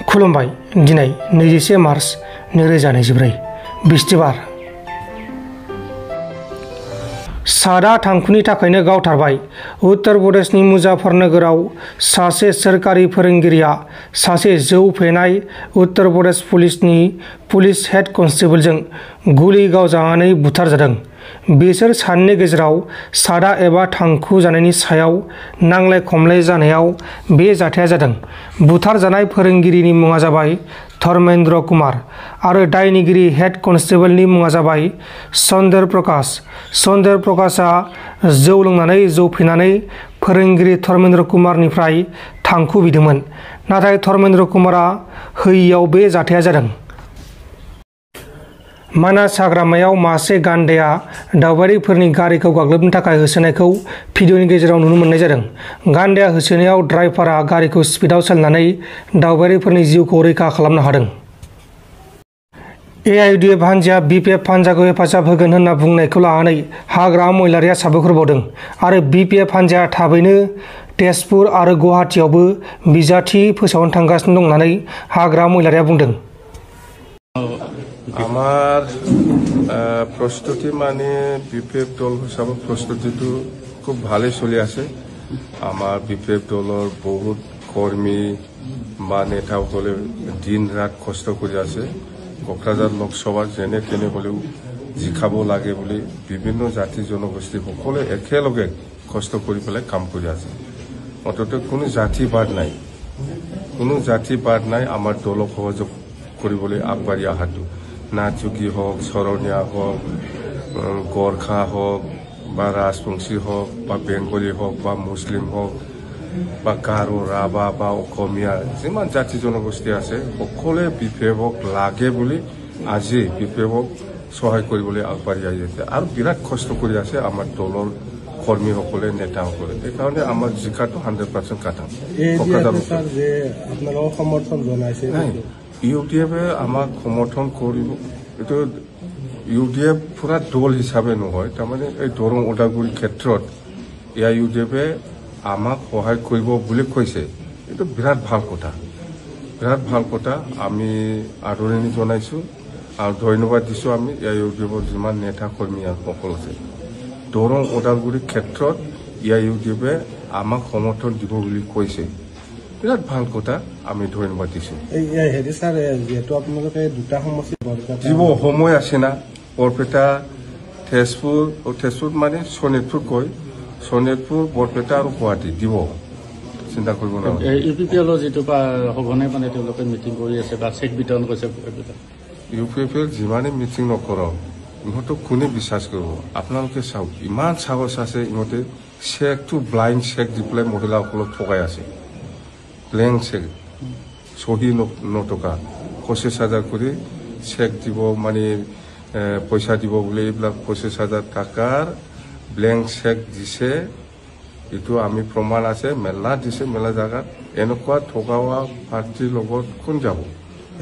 खुलुमबाय दिनै 21 मार्च 2024 बिस्तिबार सादा थांखुनि थाखायनो गावथारबाय। उत्तर प्रदेशनि मुजाफर नोगोराव सासे सोरखारि फोरोंगिरिया सासे जौ फेनाय उत्तर प्रदेश पुलिसनि पुलिस हेड कनस्टेबलजों गुलि गावजानानै बुथारजादों। बिसोर सानैनि गेजेराव सादा एबा थांखु जानायनि सायाव नांलाय खमलाय जानायाव बे जाथाया जादों। बुथारजानाय फोरोंगिरिनि मुङा जाबाय धर्मेंद्र कुमार आरो दायनिगिरि हेड कनस्टेबलनि मुङा जाबाय चंद्र प्रकाश। चंद्र प्रकाशआ जौ लोंनानै जौ फेनानै फोरोंगिरि धर्मेंद्र कुमारनिफ्राय थांखु बिदोंमोन, नाथाय धर्मेंद्र कुमारा होयियाव बे जाथाया जादों। मानास हाग्रामायाव मासे गान्दाया दावबायारिफोरनि गारिखौ गाग्लोबनो थाखाय होसोनायखौ भिडिअनि गेजेराव नुनो मोननाय जादों। गान्दाया होसोनायाव ड्राइभारआ गारिखौ स्पिडआव सालायनानै दावबायारिफोरनि जिउखौ रैखा खालामनो हादों। एआइइउडिएफ हानजाया बिपिएफ हानजाखौ हेफाजाब होगोन होनना बुंनायखौ लानानै हाग्रामा महिलारिया साबायखर बावदों आरो बिपिएफ हानजाया थाबैनो तेजपुर आरो गुवाहाटीआवबो बिजाथि फोसावनो थांगासिनो दं होननानै हाग्रामा महिलारिया बुंदों। আমার প্রস্তুতি মানে বিপিএফ দল হিসাবে প্রস্তুতিটো খুব ভালে চলি আছে। আমার বিপিএফ দলৰ বহুত কৰ্মী বা নেতাসকলে দিন ৰাত কষ্ট কৰি আছে। কোকৰাঝাৰ লোকসভাত যেনে তেনে হ'লেও জিকাব লাগে বুলি বিভিন্ন জাতি জনগোষ্ঠী সকলে একেলগে কষ্ট কৰি পেলাই কাম কৰি আছে। অন্ততঃ কোনো জাতি বাদ নাই আমাৰ দলক সহযোগ কৰিবলৈ আগবাঢ়ি অহাটো। নাথযোগী হওক, শৰণীয়া হওক, গোৰ্খা হওক বা ৰাজবংশী হওক বা বেংগলী হওক বা মুছলিম হওক বা গাৰো, ৰাভা বা অসমীয়া যিমান জাতি জনগোষ্ঠী আছে সকলোৱে বিপিএফক লাগে বুলি আজি বিপিএফক সহায় কৰিবলৈ আগবাঢ়ি আহি আছে আৰু বিৰাট কষ্ট কৰি আছে আমাৰ দলৰ কৰ্মীসকলে, নেতাসকলে। সেইকাৰণে আমাৰ জিকাটো 100% কাটাম। ইউডিএফে আমাক সমৰ্থন কৰিব, এইটো ইউডিএফ পুৰা দল হিচাপে নহয়, তাৰমানে এই দৰং ওদালগুৰি ক্ষেত্ৰত এআইইউডিএফে আমাক সহায় কৰিব বুলি কৈছে। এইটো বিৰাট ভাল কথা। আমি আদৰণি জনাইছোঁ আৰু ধন্যবাদ দিছোঁ আমি এআইইউডিএফৰ যিমান নেতা কৰ্মী সকল আছে। দৰং ওদালগুৰি ক্ষেত্ৰত এআইইউডিএফে আমাক সমৰ্থন দিব বুলি কৈছে। বিৰাট ভাল কথা, আমি ধন্যবাদ দিছোঁ। দিব সময় আছে না, বৰপেটা, তেজপুৰ মানে শোণিতপুৰ কয়, শোণিতপুৰ, বৰপেটা আৰু গুৱাহাটী দিব, চিন্তা কৰিব নালাগে। ইউপিপিএলৰ যিটো সঘনাই মানে তেওঁলোকে মিটিং কৰি আছে বা চেক বিতৰণ কৰিছে। ইউপিপিএল যিমানে মিটিং নকৰক ইহঁতক কোনে বিশ্বাস কৰিব? আপোনালোকে চাওক, ইমান সাহস আছে ইহঁতে চেকটো ব্লাইণ্ড চেক দি পেলাই মহিলাসকলক ঠগাই আছে। ব্লেংক চেক চহী নটকা 25,000 কৰি চেক দিব, মানে পইচা দিব বুলি এইবিলাক 25,000 টকাৰ ব্লেংক চেক দিছে। এইটো আমি প্ৰমাণ আছে, মেলা দিছে, মেলা জাগাত। এনেকুৱা ঠগাৱা পাৰ্টিৰ লগত কোন যাব?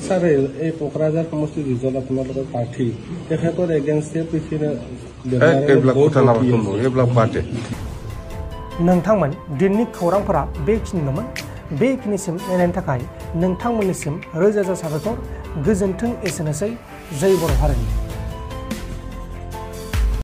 স্যাৰ, এই কোকৰাঝাৰ সমষ্টি যিজন আপোনালোকৰ প্ৰাৰ্থী, তেখেতৰ এগেইনষ্টে এইবিলাক কথা নাপাতো, এইবিলাক বাদে। नोंथांमोन दिननि खौरांफोरा बेखिनिल'मोन। बेखिनिसिम नायनायनि थाखाय नोंथांमोननिसिम रोजा रोजा साबायखर। गोजोन्थों। एसेनोसै। जय बर' हारिनि।